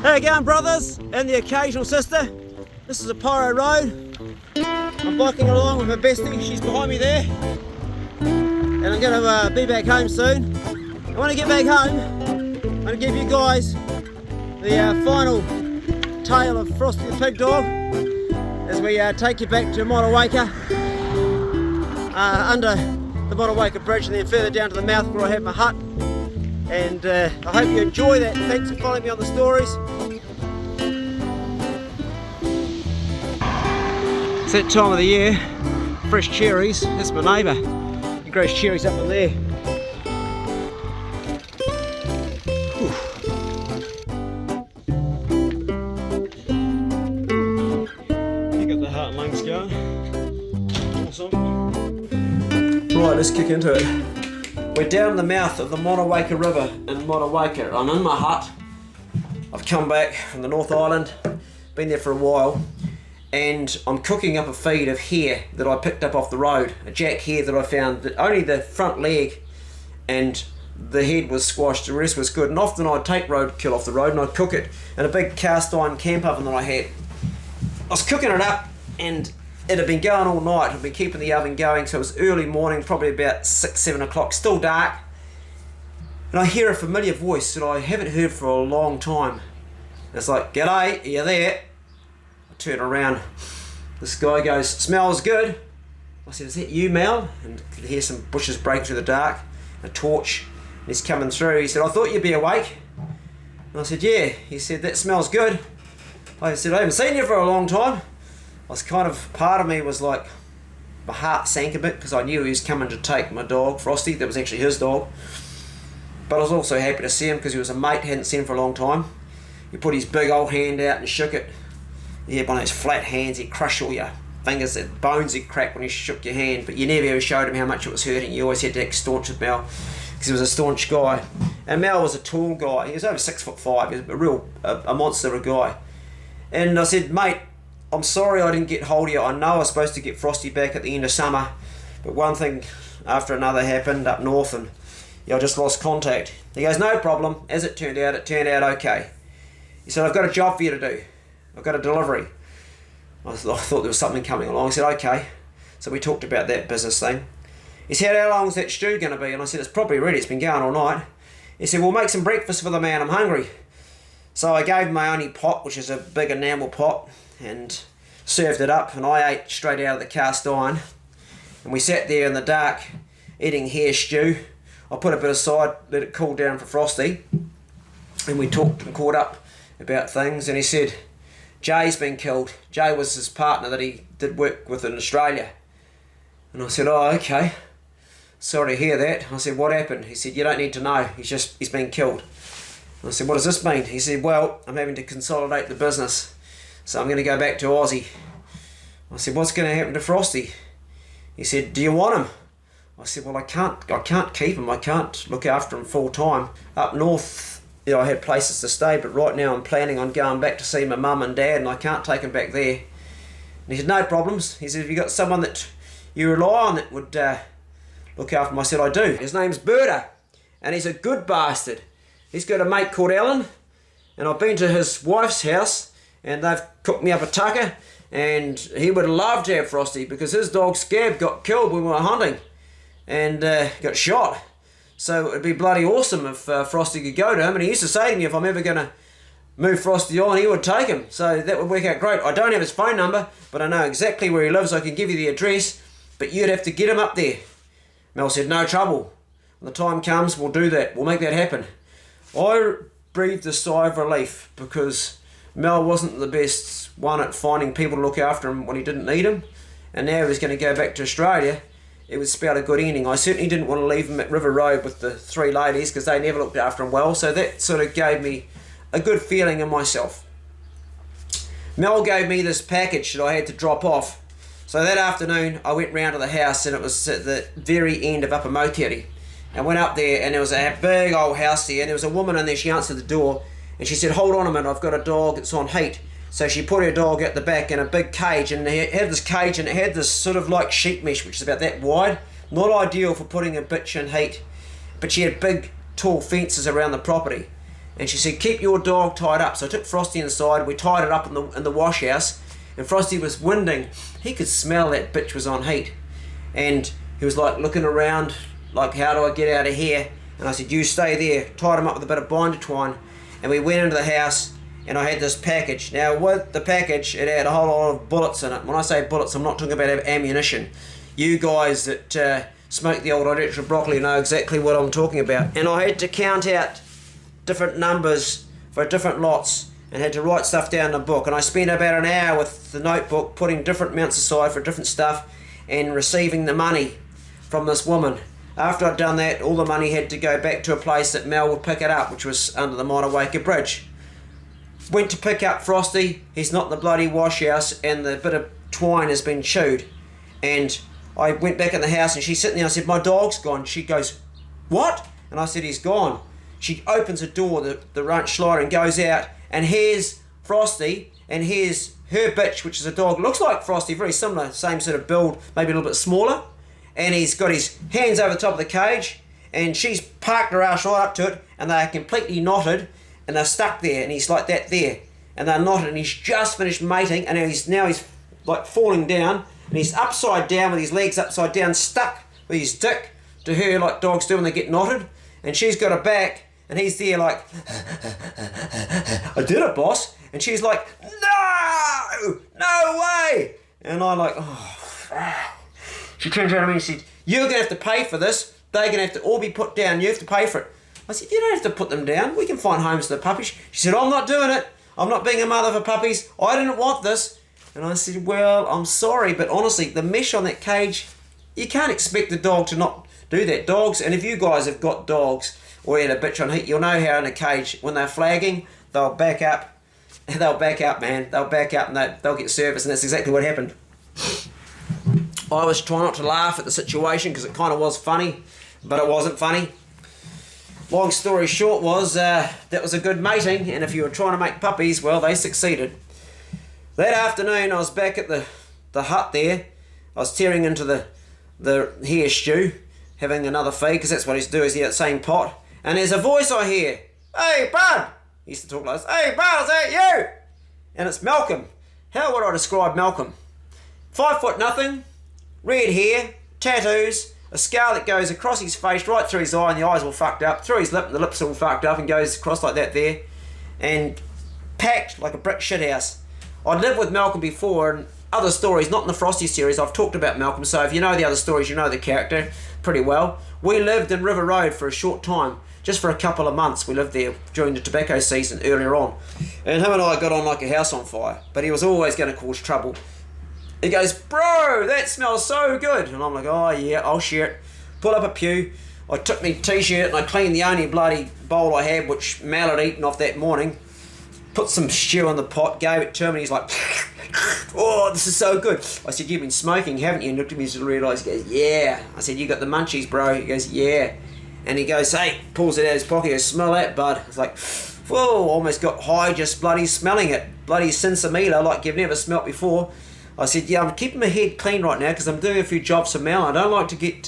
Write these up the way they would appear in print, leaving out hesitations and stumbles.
How you going, brothers and the occasional sister? This is a Pyro Road. I'm biking along with my bestie, she's behind me there. And I'm going to be back home soon. And when I get back home, I'm going to give you guys the final tale of Frosty the Pig Dog as we take you back to Motueka, under the Motueka Bridge, and then further down to the mouth where I have my hut. And I hope you enjoy that. Thanks for following me on the stories. It's that time of the year, fresh cherries. That's my neighbour. He grows cherries up in there. You got the heart and lungs going. Awesome. Right, let's kick into it. We're down the mouth of the Motueka River in Motueka. I'm in my hut. I've come back from the North Island, been there for a while, and I'm cooking up a feed of hare that I picked up off the road. A jack hare that I found, that only the front leg and the head was squashed, the rest was good. And often I'd take roadkill off the road and I'd cook it in a big cast iron camp oven that I had. I was cooking it up and it had been going all night. I'd been keeping the oven going, so it was early morning, probably about 6-7 o'clock, still dark. And I hear a familiar voice that I haven't heard for a long time. It's like, "G'day, are you there?" I turn around. This guy goes, "Smells good." I said, "Is that you, Mel?" And I could hear some bushes breaking through the dark, a torch, and he's coming through. He said, "I thought you'd be awake." And I said, "Yeah." He said, "That smells good." I said, "I haven't seen you for a long time." I was kind of, part of me was like, my heart sank a bit because I knew he was coming to take my dog, Frosty. That was actually his dog. But I was also happy to see him because he was a mate, hadn't seen him for a long time. He put his big old hand out and shook it. He had one of those flat hands, he'd crush all your fingers, the bones he'd crack when he shook your hand, but you never ever showed him how much it was hurting. You always had to act staunch with Mel because he was a staunch guy. And Mel was a tall guy, he was over 6'5", he was a real, a monster of a guy. And I said, "Mate, I'm sorry I didn't get hold of you. I know I was supposed to get Frosty back at the end of summer, but one thing after another happened up north and I just lost contact." He goes, "No problem." As it turned out okay. He said, "I've got a job for you to do. I've got a delivery." I thought there was something coming along. I said, "Okay." So we talked about that business thing. He said, "How long is that stew going to be?" And I said, "It's probably ready. It's been going all night." He said, "Well, make some breakfast for the man. I'm hungry." So I gave him my only pot, which is a big enamel pot, and served it up, and I ate straight out of the cast iron. And we sat there in the dark eating hare stew. I put a bit aside, let it cool down for Frosty, and we talked and caught up about things. And he said, "Jay's been killed." Jay was his partner that he did work with in Australia. And I said, "Oh, okay. Sorry to hear that." I said, "What happened?" He said, "You don't need to know. He's been killed." And I said, "What does this mean?" He said, "Well, I'm having to consolidate the business, so I'm going to go back to Aussie." I said, "What's going to happen to Frosty?" He said, "Do you want him?" I said, "Well, I can't keep him. I can't look after him full time. Up north, I had places to stay, but right now I'm planning on going back to see my mum and dad, and I can't take him back there." And he said, "No problems." He said, "Have you got someone that you rely on that would look after him?" I said, "I do. His name's Bera, and he's a good bastard. He's got a mate called Alan, and I've been to his wife's house, and they've cooked me up a tucker, and he would love to have Frosty because his dog Scab got killed when we were hunting and got shot. So it'd be bloody awesome if Frosty could go to him." And he used to say to me, if I'm ever going to move Frosty on, he would take him. So that would work out great. I don't have his phone number, but I know exactly where he lives. I can give you the address, but you'd have to get him up there. Mel said, "No trouble. When the time comes, we'll do that. We'll make that happen." I breathed a sigh of relief because Mel wasn't the best one at finding people to look after him when he didn't need him, and now he was going to go back to Australia. It would spell a good ending. I certainly didn't want to leave him at River Road with the three ladies because they never looked after him well, so that sort of gave me a good feeling in myself. Mel gave me this package that I had to drop off. So that afternoon I went round to the house, and it was at the very end of Upper Motueka. I went up there, and there was a big old house there, and there was a woman in there. She answered the door, and she said, "Hold on a minute, I've got a dog that's on heat." So she put her dog at the back in a big cage, and they had this cage, and it had this sort of like sheet mesh, which is about that wide. Not ideal for putting a bitch in heat, but she had big, tall fences around the property. And she said, keep your dog tied up. So I took Frosty inside, we tied it up in the wash house, and Frosty was winding. He could smell that bitch was on heat. And he was like looking around, like, how do I get out of here? And I said, you stay there. Tied him up with a bit of binder twine. And we went into the house, and I had this package. Now with the package, it had a whole lot of bullets in it. When I say bullets, I'm not talking about ammunition. You guys that smoke the old extra broccoli know exactly what I'm talking about. And I had to count out different numbers for different lots and had to write stuff down in a book. And I spent about an hour with the notebook putting different amounts aside for different stuff and receiving the money from this woman. After I'd done that, all the money had to go back to a place that Mel would pick it up, which was under the Monawaker Bridge. Went to pick up Frosty. He's not in the bloody wash house, and the bit of twine has been chewed. And I went back in the house, and she's sitting there. I said, my dog's gone. She goes, what? And I said, he's gone. She opens the door, the ranch slider, and goes out, and here's Frosty, and here's her bitch, which is a dog. Looks like Frosty, very similar, same sort of build, maybe a little bit smaller. And he's got his hands over the top of the cage, and she's parked her ass right up to it, and they're completely knotted, and they're stuck there, and he's like that there, and they're knotted, and he's just finished mating, and now he's like falling down, and he's upside down with his legs upside down, stuck with his dick to her like dogs do when they get knotted, and she's got a back, and he's there like, I did it, boss, and she's like, no way, and I'm like, oh. She turns around to me and said, you're going to have to pay for this. They're going to have to all be put down. You have to pay for it. I said, you don't have to put them down. We can find homes for the puppies. She said, I'm not doing it. I'm not being a mother for puppies. I didn't want this. And I said, well, I'm sorry, but honestly, the mesh on that cage, you can't expect the dog to not do that. Dogs, and if you guys have got dogs or had a bitch on heat, you'll know how in a cage, when they're flagging, they'll back up. They'll back up, man. They'll back up and they'll get service, and that's exactly what happened. I was trying not to laugh at the situation because it kind of was funny, but it wasn't funny. Long story short was, that was a good mating, and if you were trying to make puppies, well, they succeeded. That afternoon, I was back at the hut there. I was tearing into the hare stew, having another feed, because that's what he's do, is he at the same pot. And there's a voice I hear, hey, bud! He used to talk like this, hey, bud, is that you? And it's Malcolm. How would I describe Malcolm? 5 foot nothing. Red hair, tattoos, a scar that goes across his face, right through his eye, and the eye's all fucked up, through his lip, and the lip's all fucked up, and goes across like that there, and packed like a brick shithouse. I'd lived with Malcolm before, and other stories, not in the Frosty series, I've talked about Malcolm, so if you know the other stories, you know the character pretty well. We lived in River Road for a short time, just for a couple of months. We lived there during the tobacco season earlier on, and him and I got on like a house on fire, but he was always going to cause trouble. He goes, bro, that smells so good. And I'm like, oh yeah, I'll share it. Pull up a pew. I took my t-shirt and I cleaned the only bloody bowl I had, which Mal had eaten off that morning. Put some stew in the pot, gave it to him, and he's like, oh, this is so good. I said, you've been smoking, haven't you? And looked at me and realised, he goes, yeah. I said, you got the munchies, bro? He goes, yeah. And he goes, hey, pulls it out of his pocket, he goes, smell that, bud. It's like, whoa, almost got high just bloody smelling it. Bloody sinsemilla like you've never smelt before. I said, yeah, I'm keeping my head clean right now because I'm doing a few jobs for Mel. I don't like to get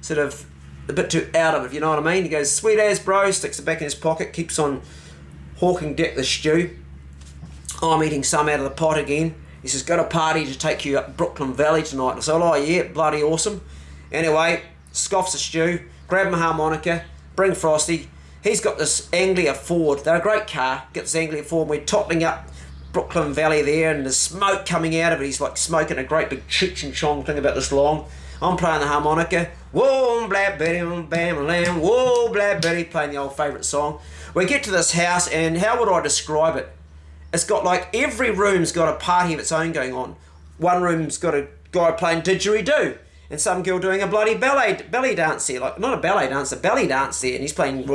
sort of a bit too out of it, if you know what I mean. He goes, sweet as, bro, sticks it back in his pocket, keeps on hawking deck the stew. I'm eating some out of the pot again. He says, got a party to take you up Brooklyn Valley tonight. I said, oh yeah, bloody awesome. Anyway, scoffs the stew, grab my harmonica, bring Frosty. He's got this Anglia Ford. They're a great car. Get this Anglia Ford, and we're toppling up Brooklyn Valley there, and there's smoke coming out of it. He's like smoking a great big Cheech and Chong thing about this long. I'm playing the harmonica. Whoa, Black Betty, bam, lamb. Whoa, Black Betty, playing the old favourite song. We get to this house, and how would I describe it? It's got like every room's got a party of its own going on. One room's got a guy playing didgeridoo, and some girl doing a bloody belly dance there, like not a ballet dance, a belly dance there, and he's playing and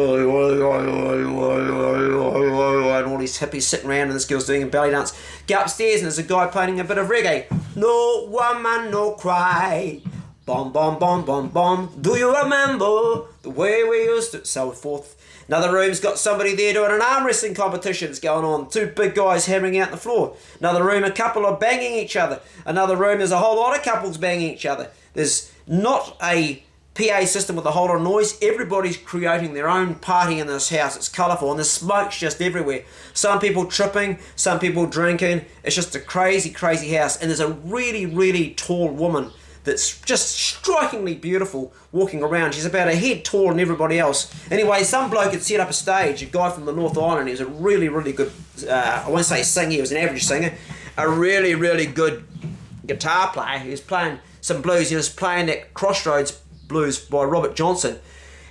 all these hippies sitting around, and this girl's doing a belly dance. Go upstairs and there's a guy playing a bit of reggae. No woman, no cry. Bom, bom, bom, bom, bom. Do you remember the way we used to? So forth. Another room's got somebody there doing an arm wrestling competitions going on. Two big guys hammering out the floor. Another room, a couple are banging each other. Another room, there's a whole lot of couples banging each other. There's not a PA system with a whole lot of noise. Everybody's creating their own party in this house. It's colourful and the smoke's just everywhere. Some people tripping, some people drinking. It's just a crazy, crazy house. And there's a really, really tall woman that's just strikingly beautiful walking around. She's about a head taller than everybody else. Anyway, some bloke had set up a stage, a guy from the North Island. He was a really, really good, I won't say singer, he was an average singer. A really, really good guitar player. He was playing some blues. He was playing that Crossroads Blues by Robert Johnson.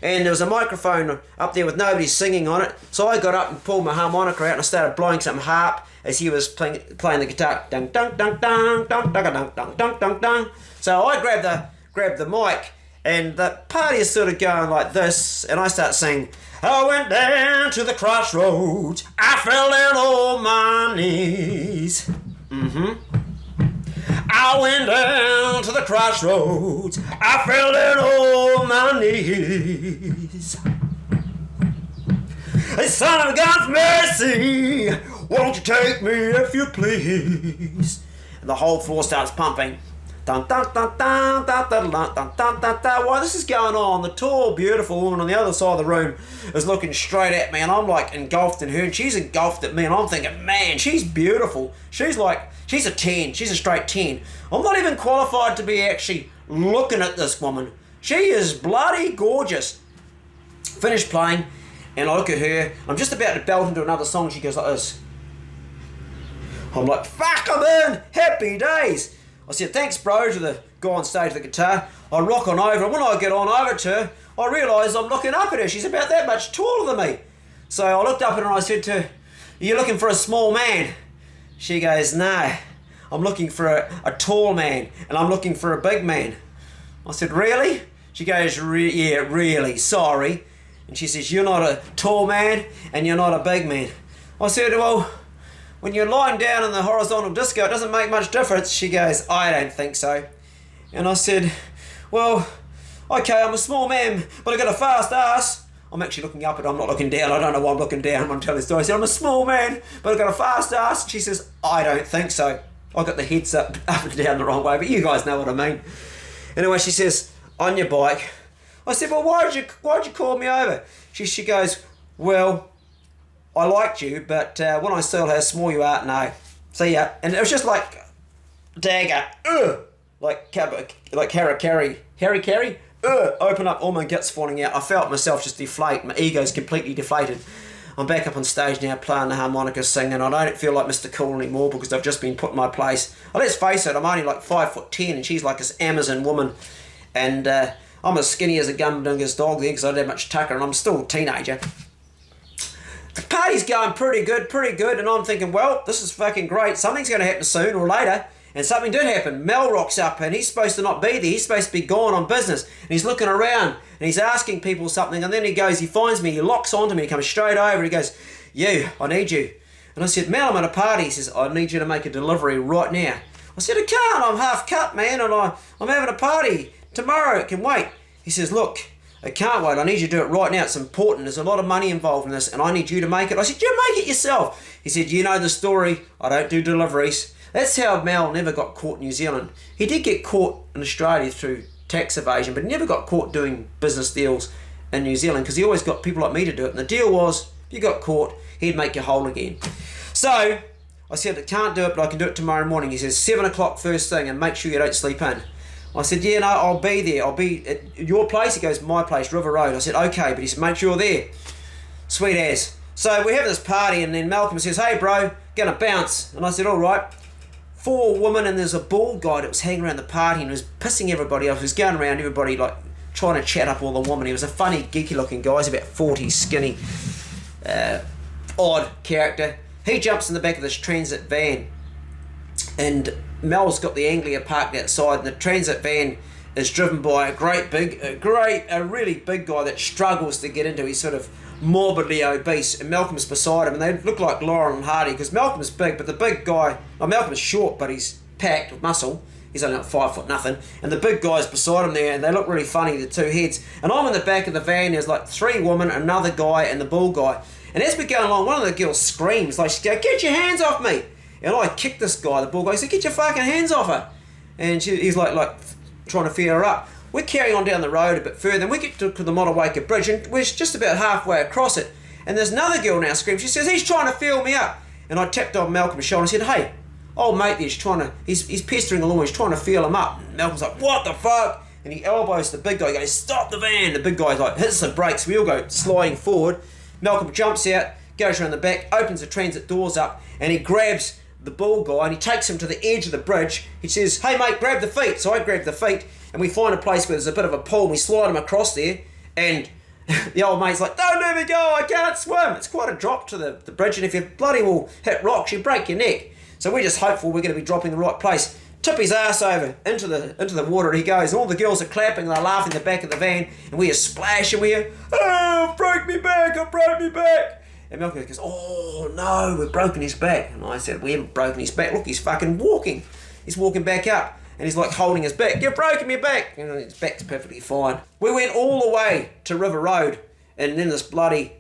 And there was a microphone up there with nobody singing on it. So I got up and pulled my harmonica out and I started blowing some harp as he was playing the guitar. Dun, dun, dun, dun, dun, dun, dun, dun, dun, dun, dun. So I grabbed the mic and the party is sort of going like this, and I start singing, I went down to the crossroads, I fell down on my knees. I went down to the crossroads, I fell down on my knees. Hey, son of God's mercy, won't you take me if you please? And the whole floor starts pumping. Dun, dun, dun, dun, dun, dun, dun, dun, dun, dun, dun. While this is going on, the tall, beautiful woman on the other side of the room is looking straight at me, and I'm like engulfed in her, and she's engulfed at me, and I'm thinking, man, she's beautiful. She's a 10. She's a straight 10. I'm not even qualified to be actually looking at this woman. She is bloody gorgeous. Finished playing, and I look at her. I'm just about to belt into another song. She goes like this. I'm like, fuck, I'm in. Happy days. I said, thanks, bro, to the guy on stage with the guitar. I rock on over, and when I get on over to her, I realise I'm looking up at her. She's about that much taller than me. So I looked up at her and I said to her, are you looking for a small man? She goes, no, I'm looking for a tall man, and I'm looking for a big man. I said, really? She goes, yeah, really, sorry. And she says, you're not a tall man, and you're not a big man. I said, well, when you're lying down in the horizontal disco, it doesn't make much difference. She goes, I don't think so. And I said, well, okay, I'm a small man, but I got a fast ass. I'm actually looking up at her, I'm not looking down. I don't know why I'm looking down when I'm telling the story. I said, I'm a small man, but I got a fast ass. She says, I don't think so. I got the heads up and down the wrong way, but you guys know what I mean. Anyway, she says, on your bike. I said, well, why'd you call me over? She goes, well, I liked you, but when I saw how small you are, no. See ya. And it was just like dagger, like Harry Carey, open up, all my guts falling out. I felt myself just deflate. My ego's completely deflated. I'm back up on stage now playing the harmonica, singing. I don't feel like Mr. Cool anymore because I've just been put in my place. Well, let's face it, I'm only like 5'10", and she's like this Amazon woman. And I'm as skinny as a gumdingus dog then because I didn't have much tucker, and I'm still a teenager. The party's going pretty good, and I'm thinking, well, this is fucking great. Something's going to happen soon or later. And something did happen. Mel rocks up, and he's supposed to not be there. He's supposed to be gone on business. And he's looking around, and he's asking people something, and then he finds me, he locks onto me, he comes straight over, he goes, you, I need you. And I said, Mel, I'm at a party. He says, I need you to make a delivery right now. I said, I can't, I'm half cut, man, and I'm having a party tomorrow, it can wait. He says, look, I can't wait, I need you to do it right now, it's important, there's a lot of money involved in this, and I need you to make it. I said, you make it yourself. He said, you know the story, I don't do deliveries. That's how Mel never got caught in New Zealand. He did get caught in Australia through tax evasion, but he never got caught doing business deals in New Zealand because he always got people like me to do it. And the deal was, if you got caught, he'd make you whole again. So I said, I can't do it, but I can do it tomorrow morning. He says, 7 o'clock first thing, and make sure you don't sleep in. I said, yeah, no, I'll be there. I'll be at your place. He goes, my place, River Road. I said, okay, but he said, make sure you're there. Sweet as. So we have this party, and then Malcolm says, hey, bro, gonna bounce. And I said, all right. 4 women, and there's a bald guy that was hanging around the party and was pissing everybody off. He was going around everybody, like, trying to chat up all the women. He was a funny, geeky-looking guy. He's about 40, skinny, odd character. He jumps in the back of this transit van, and Mel's got the Anglia parked outside, and the transit van is driven by a really big guy that struggles to get into. He's sort of morbidly obese, and Malcolm's beside him, and they look like Laurel and Hardy because Malcolm's big, but the big guy, Malcolm's short, but he's packed with muscle. He's only like 5 foot nothing, and the big guy's beside him there, and they look really funny, the two heads. And I'm in the back of the van. There's like 3 women, another guy, and the bald guy. And as we're going along, one of the girls screams, like, she goes, get your hands off me! And I kick this guy, the bald guy. He said, get your fucking hands off her! And he's like trying to fear her up. we're carrying on down the road a bit further, and we get to the Motueka Bridge, and we're just about halfway across it, and there's another girl now screaming. She says, he's trying to feel me up. And I tapped on Malcolm's shoulder and said, hey, old mate he's pestering along, he's trying to feel him up. And Malcolm's like, what the fuck? And he elbows the big guy, he goes, stop the van. The big guy like hits the brakes, we all go sliding forward. Malcolm jumps out, goes around the back, opens the transit doors up, and he grabs the bull guy and he takes him to the edge of the bridge. He says, hey mate, grab the feet. So I grab the feet, and we find a place where there's a bit of a pool, and we slide him across there, and the old mate's like, don't let me go, I can't swim. It's quite a drop to the bridge, and if you bloody well hit rocks, you break your neck. So we're just hopeful we're going to be dropping the right place. Tip his ass over into the water, and he goes, and all the girls are clapping, and they're laughing in the back of the van, and we are splashing, we are, oh, I've broke me back, I've broke me back. And Malcolm goes, oh no, we've broken his back. And I said, we haven't broken his back, look, he's fucking walking. He's walking back up, and he's like holding his back. You've broken my back. And his back's perfectly fine. We went all the way to River Road, and then this bloody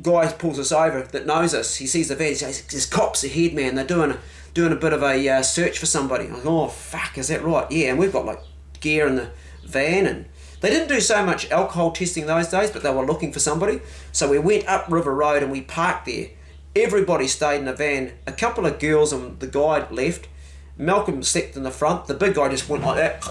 guy pulls us over that knows us. He sees the van, he says, there's cops ahead, man, they're doing a bit of a search for somebody. I'm like, oh fuck, is that right? Yeah, and we've got like gear in the van, and they didn't do so much alcohol testing those days, but they were looking for somebody. So we went up River Road and we parked there. Everybody stayed in the van. A couple of girls and the guide left. Malcolm slept in the front. The big guy just went like that.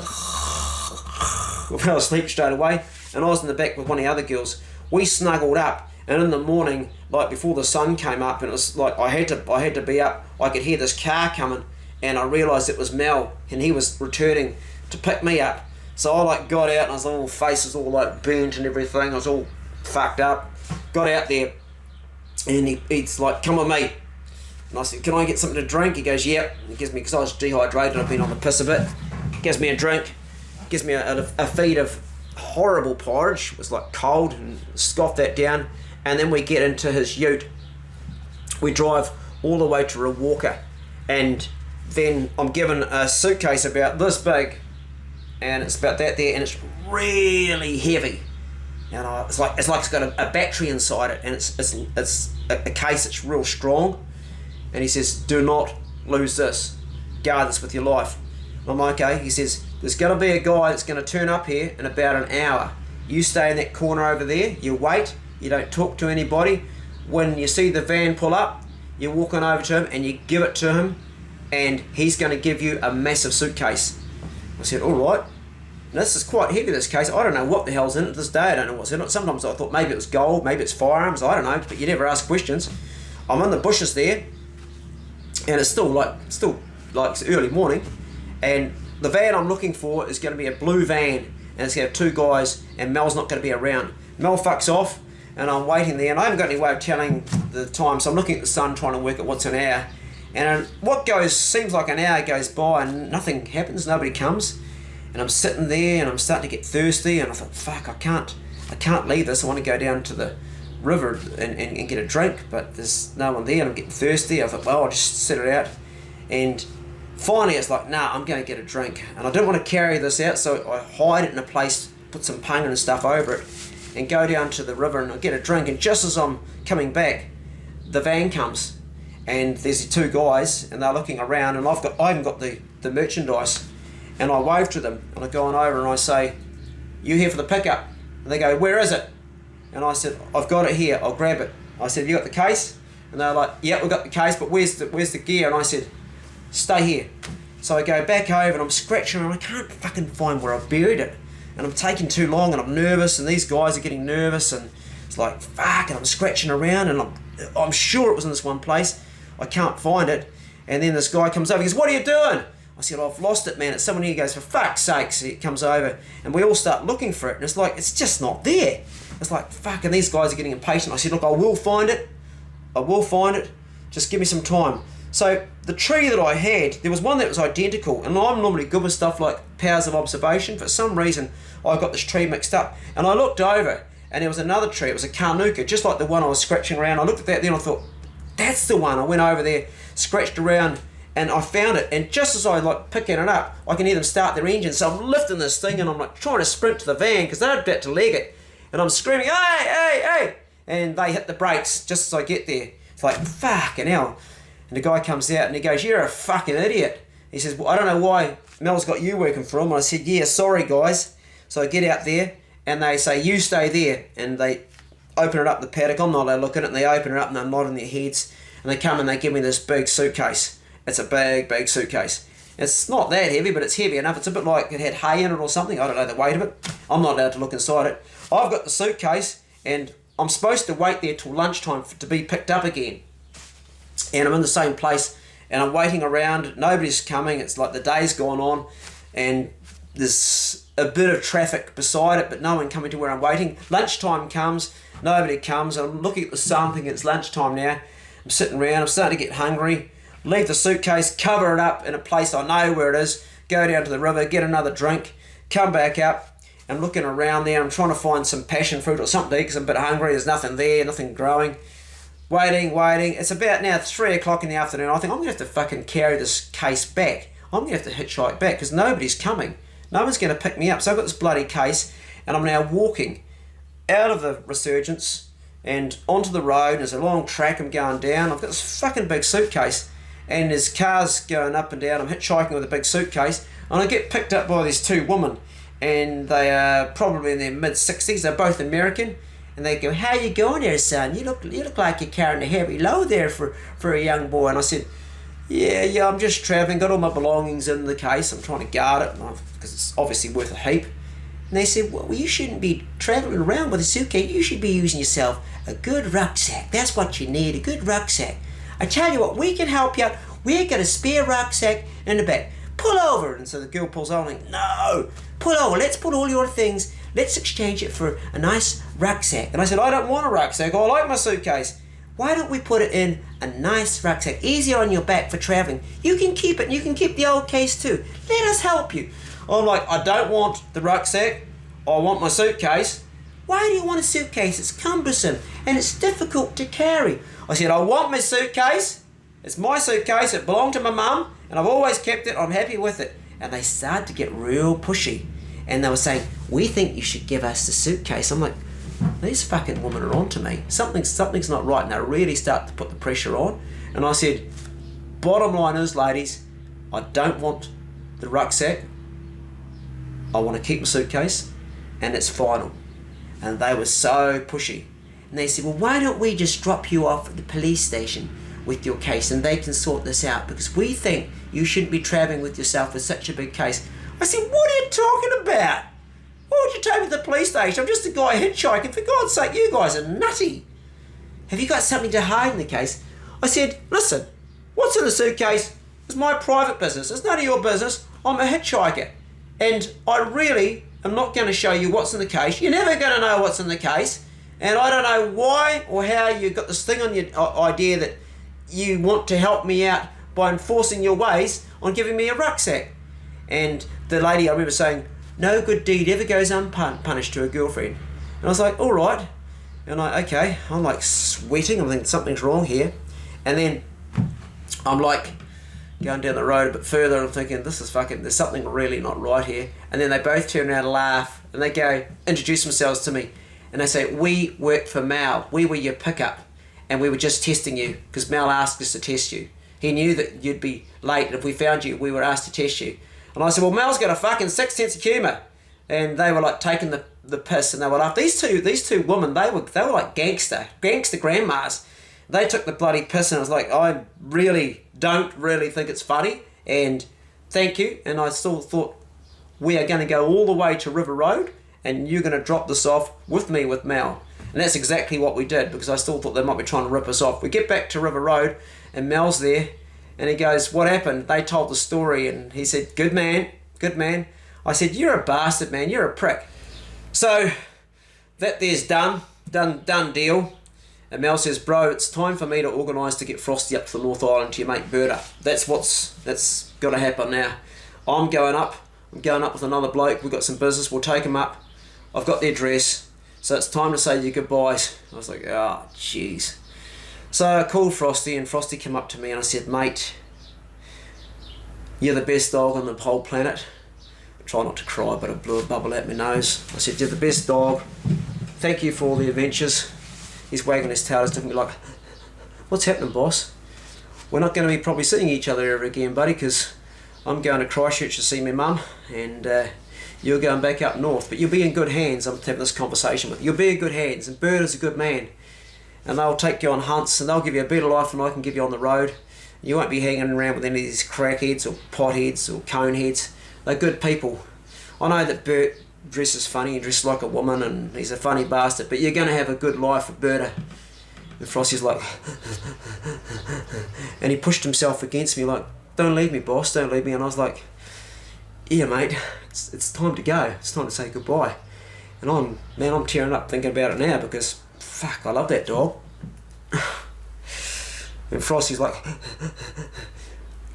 We fell asleep straight away. And I was in the back with one of the other girls. We snuggled up, and in the morning, like before the sun came up, and it was like I had to be up. I could hear this car coming, and I realised it was Mel, and he was returning to pick me up. So I like got out, and I was all face was all like burnt and everything. I was all fucked up. Got out there, and he's like, "Come with me." And I said, "Can I get something to drink?" He goes, "Yep." He gives me, because I was dehydrated. I've been on the piss a bit. Gives me a drink. Gives me a feed of horrible porridge. It was like cold, and scoffed that down. And then we get into his ute. We drive all the way to Rewalker, and then I'm given a suitcase about this big. And it's about that there, and it's really heavy, and it's like it's got a battery inside it, and it's a case that's real strong. And he says, do not lose this, guard this with your life. And I'm like, okay. He says, there's going to be a guy that's going to turn up here in about an hour. You stay in that corner over there, you wait, you don't talk to anybody. When you see the van pull up, you're walking over to him and you give it to him, and he's going to give you a massive suitcase. I said, all right. Now, this is quite heavy, this case. I don't know what the hell's in it. To this day, I don't know what's in it. Sometimes I thought maybe it was gold, maybe it's firearms, I don't know, but you never ask questions. I'm in the bushes there, and it's still like it's early morning, and the van I'm looking for is going to be a blue van, and it's going to have two guys, and Mel's not going to be around. Mel fucks off, and I'm waiting there, and I haven't got any way of telling the time, so I'm looking at the sun trying to work out what's an hour. And what seems like an hour goes by and nothing happens, nobody comes. And I'm sitting there and I'm starting to get thirsty, and I thought, fuck, I can't leave this. I want to go down to the river and get a drink, but there's no one there, and I'm getting thirsty. I thought, well, I'll just sit it out. And finally it's like, nah, I'm going to get a drink. And I didn't want to carry this out, so I hide it in a place, put some paint and stuff over it, and go down to the river and I get a drink. And just as I'm coming back, the van comes, and there's the two guys, and they're looking around, and I haven't got the merchandise. And I wave to them, and I go on over and I say, you here for the pickup? And they go, where is it? And I said, I've got it here, I'll grab it. I said, you got the case? And they're like, yeah, we've got the case, but where's the gear? And I said, stay here. So I go back over and I'm scratching, and I can't fucking find where I've buried it. And I'm taking too long, and I'm nervous, and these guys are getting nervous, and it's like, fuck, and I'm scratching around, and I'm sure it was in this one place. I can't find it. And then this guy comes over, he goes, what are you doing? I said, I've lost it, man. It's someone here. He goes, for fuck's sakes. He comes over, and we all start looking for it, and it's like, it's just not there. It's like, fuck, and these guys are getting impatient. I said, look, I will find it. I will find it. Just give me some time. So the tree that I had, there was one that was identical, and I'm normally good with stuff like powers of observation. For some reason, I got this tree mixed up, and I looked over, and there was another tree. It was a carnuka, just like the one I was scratching around. I looked at that, then I thought, that's the one. I went over there, scratched around, and I found it. And just as I like picking it up, I can hear them start their engine. So I'm lifting this thing, and I'm like trying to sprint to the van because they're about to leg it. And I'm screaming, hey, hey, hey! And they hit the brakes just as I get there. It's like, fucking hell. And the guy comes out and he goes, you're a fucking idiot. He says, well, I don't know why Mel's got you working for him. And I said, yeah, sorry guys. So I get out there and they say, you stay there. And they open it up, the paddock. I'm not allowed to look at it. And they open it up and they're nodding their heads. And they come and they give me this big suitcase. It's a big, big suitcase. It's not that heavy, but it's heavy enough. It's a bit like it had hay in it or something. I don't know the weight of it. I'm not allowed to look inside it. I've got the suitcase and I'm supposed to wait there till lunchtime to be picked up again. And I'm in the same place and I'm waiting around. Nobody's coming. It's like the day's gone on and there's a bit of traffic beside it, but no one coming to where I'm waiting. Lunchtime comes, nobody comes. I'm looking at the sun thinking it's lunchtime now. I'm sitting around, I'm starting to get hungry. Leave the suitcase, cover it up in a place I know where it is, go down to the river, get another drink, come back up. I'm looking around there, I'm trying to find some passion fruit or something because I'm a bit hungry, there's nothing there, nothing growing. Waiting. It's about now 3 o'clock in the afternoon. I think I'm going to have to fucking carry this case back. I'm going to have to hitchhike back because nobody's coming. No one's going to pick me up. So I've got this bloody case and I'm now walking out of the Resurgence and onto the road. There's a long track I'm going down. I've got this fucking big suitcase and there's cars going up and down. I'm hitchhiking with a big suitcase and I get picked up by these two women and they are probably in their mid-60s. They're both American. And they go, how you going there, son? You look like you're carrying a heavy load there for a young boy. And I said, yeah, I'm just travelling, got all my belongings in the case. I'm trying to guard it because it's obviously worth a heap. And they said, well, you shouldn't be travelling around with a suitcase. You should be using yourself a good rucksack. That's what you need, a good rucksack. I tell you what, we can help you out. We've got a spare rucksack in the back. Pull over. And so the girl pulls over and I'm like, no, pull over. Let's put all your things. Let's exchange it for a nice rucksack. And I said, I don't want a rucksack. I like my suitcase. Why don't we put it in a nice rucksack? Easier on your back for travelling. You can keep it and you can keep the old case too. Let us help you. I'm like, I don't want the rucksack. I want my suitcase. Why do you want a suitcase? It's cumbersome and it's difficult to carry. I said, I want my suitcase. It's my suitcase. It belonged to my mum and I've always kept it. I'm happy with it. And they started to get real pushy. And they were saying, we think you should give us the suitcase. I'm like, these fucking women are on to me. Something's not right. And they really start to put the pressure on. And I said, bottom line is, ladies, I don't want the rucksack. I want to keep my suitcase. And it's final. And they were so pushy. And they said, well, why don't we just drop you off at the police station with your case and they can sort this out because we think you shouldn't be travelling with yourself with such a big case. I said, what are you talking about? Why would you take me to the police station? I'm just a guy hitchhiking. For God's sake, you guys are nutty. Have you got something to hide in the case? I said, listen, what's in the suitcase is my private business. It's none of your business. I'm a hitchhiker. And I really am not going to show you what's in the case. You're never going to know what's in the case. And I don't know why or how you got this thing on your idea that you want to help me out by enforcing your ways on giving me a rucksack. And the lady, I remember saying, no good deed ever goes unpunished to a girlfriend. And I was like, all right. And okay. I'm like sweating. I'm thinking something's wrong here. And then I'm like going down the road a bit further. I'm thinking, there's something really not right here. And then they both turn around and laugh. And they go, introduce themselves to me. And they say, we work for Mal. We were your pickup. And we were just testing you because Mal asked us to test you. He knew that you'd be late. And if we found you, we were asked to test you. And I said, well, Mel's got a fucking sixth sense of humour. And they were like taking the piss and they were like, these two women, they were like gangster grandmas. They took the bloody piss and I was like, I really don't think it's funny. And thank you. And I still thought, we are going to go all the way to River Road and you're going to drop this off with me with Mel. And that's exactly what we did because I still thought they might be trying to rip us off. We get back to River Road and Mel's there. And he goes, what happened? They told the story and he said, good man. I said, you're a bastard, man. You're a prick. So that there's done deal. And Mel says, bro, it's time for me to organise to get Frosty up to the North Island to your mate Bera. That's got to happen now. I'm going up with another bloke. We've got some business. We'll take him up. I've got the address. So it's time to say your goodbyes. I was like, oh, jeez. So I called Frosty and Frosty came up to me and I said, mate, you're the best dog on the whole planet. I try not to cry, but I blew a bubble out my nose. I said, you're the best dog. Thank you for all the adventures. He's wagging his tail. He's looking at me like, what's happening, boss? We're not going to be probably seeing each other ever again, buddy, because I'm going to Christchurch to see my mum and you're going back up north, but you'll be in good hands. I'm having this conversation with you. You'll be in good hands, and Bert is a good man, and they'll take you on hunts, and they'll give you a better life than I can give you on the road. You won't be hanging around with any of these crackheads or potheads or coneheads. They're good people. I know that Bert dresses funny and dresses like a woman, and he's a funny bastard, but you're going to have a good life with Berta. And Frosty's like, and he pushed himself against me like, don't leave me, boss, don't leave me. And I was like, yeah, mate, it's time to go. It's time to say goodbye. And I'm tearing up thinking about it now because, fuck, I love that dog. And Frosty's like,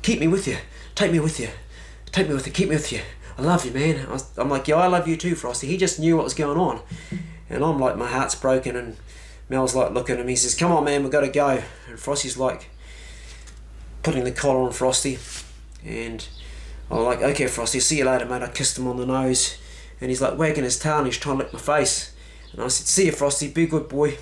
keep me with you, take me with you, take me with you, keep me with you. I love you, man. I'm like, yeah, I love you too, Frosty. He just knew what was going on. And I'm like, my heart's broken, and Mel's like looking at him. He says, come on, man, we've got to go. And Frosty's like putting the collar on Frosty. And I'm like, okay, Frosty, see you later, mate. I kissed him on the nose. And he's like wagging his tail and he's trying to lick my face. And I said, see you, Frosty, be a good boy.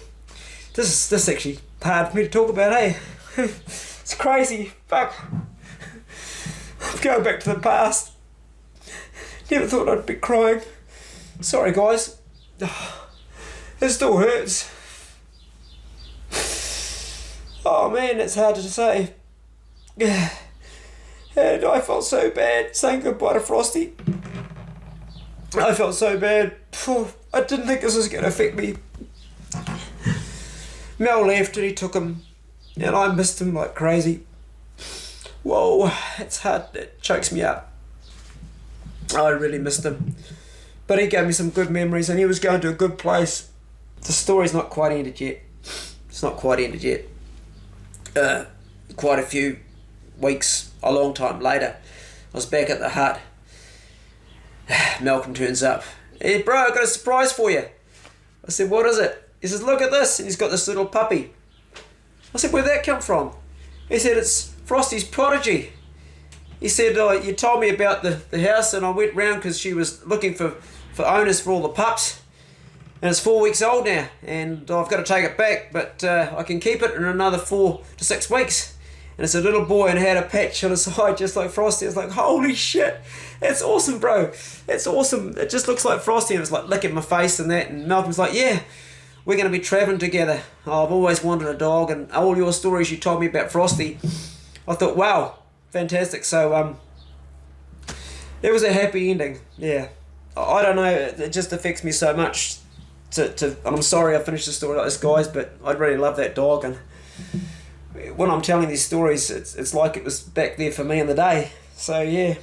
This is actually hard for me to talk about, hey? It's crazy, fuck. I'm going back to the past. Never thought I'd be crying. Sorry, guys. It still hurts. Oh man, it's hard to say. And I felt so bad saying goodbye to Frosty. I felt so bad. I didn't think this was going to affect me. Mel left and he took him, and I missed him like crazy. Whoa, it's hard, it chokes me up. I really missed him. But he gave me some good memories and he was going to a good place. The story's not quite ended yet. It's not quite ended yet. Quite a few weeks, a long time later, I was back at the hut. Malcolm turns up. Hey bro, I got a surprise for you. I said, what is it? He says, look at this. And he's got this little puppy. I said, where'd that come from? He said, it's Frosty's prodigy. He said, you told me about the house, and I went round because she was looking for owners for all the pups. And it's 4 weeks old now, and I've got to take it back, but I can keep it in another 4 to 6 weeks. And it's a little boy and had a patch on his side just like Frosty. I was like, holy shit, that's awesome, bro. That's awesome. It just looks like Frosty. And it was like licking my face and that. And Malcolm's like, yeah, we're going to be travelling together. Oh, I've always wanted a dog, and all your stories you told me about Frosty, I thought, wow, fantastic. So it was a happy ending. Yeah, I don't know, it just affects me so much and I'm sorry I finished the story like this, guys, but I really love that dog, and when I'm telling these stories, it's like it was back there for me in the day. So yeah,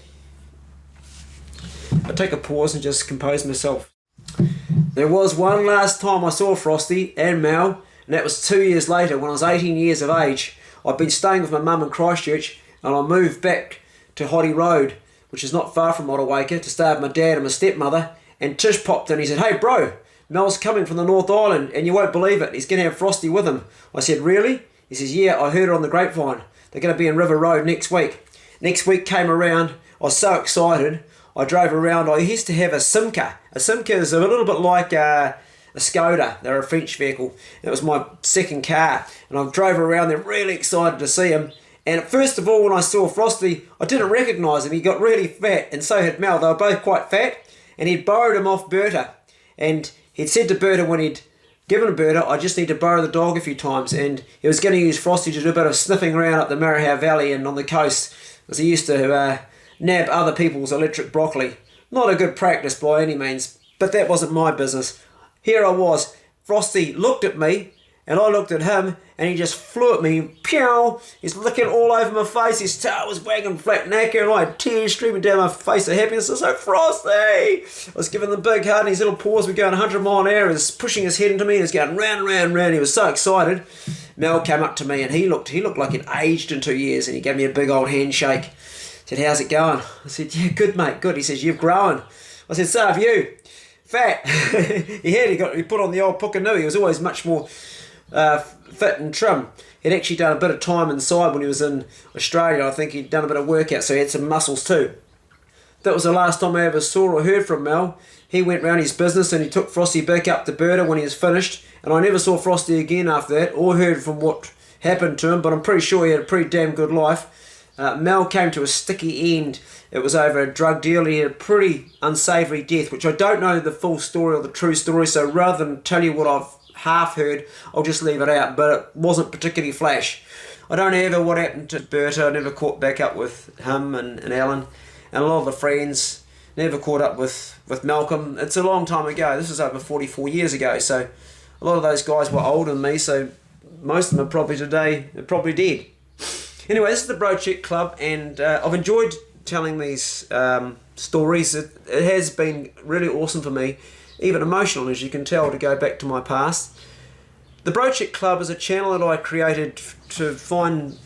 I take a pause and just compose myself. There was one last time I saw Frosty and Mal, and that was 2 years later when I was 18 years of age. I'd been staying with my mum in Christchurch, and I moved back to Hoddy Road, which is not far from Motueka, to stay with my dad and my stepmother. And Tish popped in. He said, hey bro, Mel's coming from the North Island, and you won't believe it, he's going to have Frosty with him. I said, really? He says, yeah, I heard it on the grapevine. They're going to be in River Road next week. Next week came around, I was so excited. I drove around. I used to have a Simca. A Simca is a little bit like a Skoda. They're a French vehicle. It was my second car, and I drove around there really excited to see him. And first of all, when I saw Frosty, I didn't recognise him. He got really fat, and so had Mel. They were both quite fat, and he'd borrowed him off Berta. And he'd said to Berta when he'd given Berta, I just need to borrow the dog a few times. And he was going to use Frosty to do a bit of sniffing around up the Marahau Valley and on the coast, because he used to nab other people's electric broccoli. Not a good practice by any means, but that wasn't my business. Here I was. Frosty looked at me, and I looked at him, and he just flew at me. Pew! He's licking all over my face. His tail was wagging flat knacker, and I had tears streaming down my face of happiness. I was like, Frosty! I was giving him a big hug, and his little paws were going 100 mile an hour. He was pushing his head into me, and he was going round and round and round. He was so excited. Mel came up to me, and he looked like he'd aged in 2 years, and he gave me a big old handshake. Said, how's it going? I said, yeah, good, mate, good. He says, you've grown. I said, so have you. Fat. He put on the old pukanui. He was always much more fit and trim. He'd actually done a bit of time inside when he was in Australia. I think he'd done a bit of workout, so he had some muscles too. That was the last time I ever saw or heard from Mel. He went round his business and he took Frosty back up to Bera when he was finished, and I never saw Frosty again after that or heard from what happened to him, but I'm pretty sure he had a pretty damn good life. Mel came to a sticky end. It was over a drug deal. He had a pretty unsavoury death, which I don't know the full story or the true story, so rather than tell you what I've half heard, I'll just leave it out, but it wasn't particularly flash. I don't know ever what happened to Berta. I never caught back up with him and Alan and a lot of the friends. Never caught up with Malcolm. It's a long time ago. This is over 44 years ago, so a lot of those guys were older than me, so most of them are probably today, they're probably dead. Anyway, this is the Brocheck Club, and I've enjoyed telling these stories. It has been really awesome for me, even emotional, as you can tell, to go back to my past. The Brocheck Club is a channel that I created to find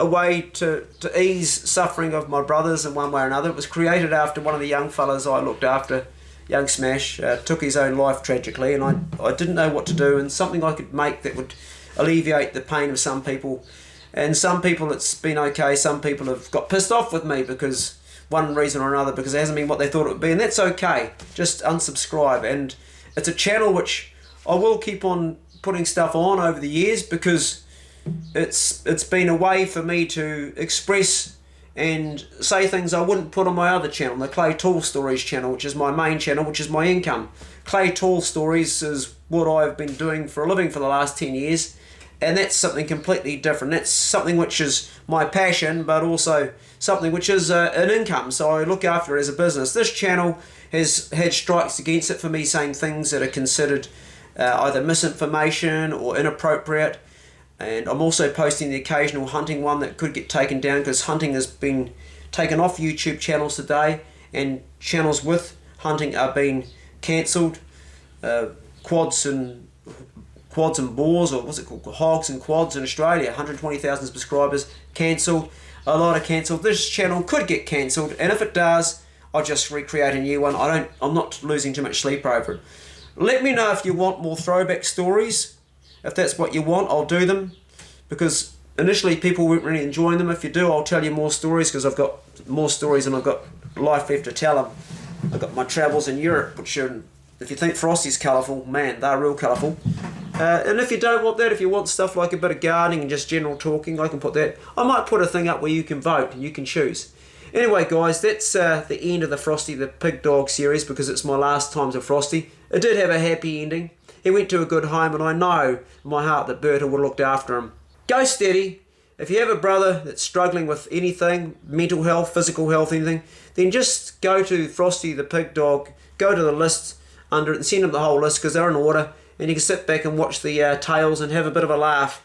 a way to ease suffering of my brothers in one way or another. It was created after one of the young fellas I looked after, young Smash, took his own life tragically, and I didn't know what to do, and something I could make that would alleviate the pain of some people. And some people it's been okay, some people have got pissed off with me because one reason or another, because it hasn't been what they thought it would be, and that's okay. Just unsubscribe. And it's a channel which I will keep on putting stuff on over the years, because it's been a way for me to express and say things I wouldn't put on my other channel, the Clay Tall Stories channel, which is my main channel, which is my income. Clay Tall Stories is what I've been doing for a living for the last 10 years, and that's something completely different. That's something which is my passion, but also something which is an income, so I look after it as a business. This channel has had strikes against it for me saying things that are considered either misinformation or inappropriate. And I'm also posting the occasional hunting one that could get taken down, because hunting has been taken off YouTube channels today, and channels with hunting are being cancelled. Quads and boars, or what's it called, hogs and quads in Australia, 120,000 subscribers, cancelled. A lot are cancelled. This channel could get cancelled, and if it does, I'll just recreate a new one. I'm not losing too much sleep over it. Let me know if you want more throwback stories. If that's what you want, I'll do them, because initially people weren't really enjoying them. If you do, I'll tell you more stories, because I've got more stories and I've got life left to tell them. I've got my travels in Europe, which are, if you think Frosty's colourful, man, they're real colourful. And if you don't want that, if you want stuff like a bit of gardening and just general talking, I can put that. I might put a thing up where you can vote and you can choose. Anyway, guys, that's the end of the Frosty the Pig Dog series, because it's my last times of Frosty. It did have a happy ending. He went to a good home, and I know in my heart that Berta would have looked after him. Go steady. If you have a brother that's struggling with anything, mental health, physical health, anything, then just go to Frosty the Pig Dog, go to the list under it and send him the whole list, because they're in order, and you can sit back and watch the tales and have a bit of a laugh.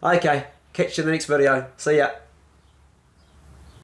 Okay, catch you in the next video. See ya.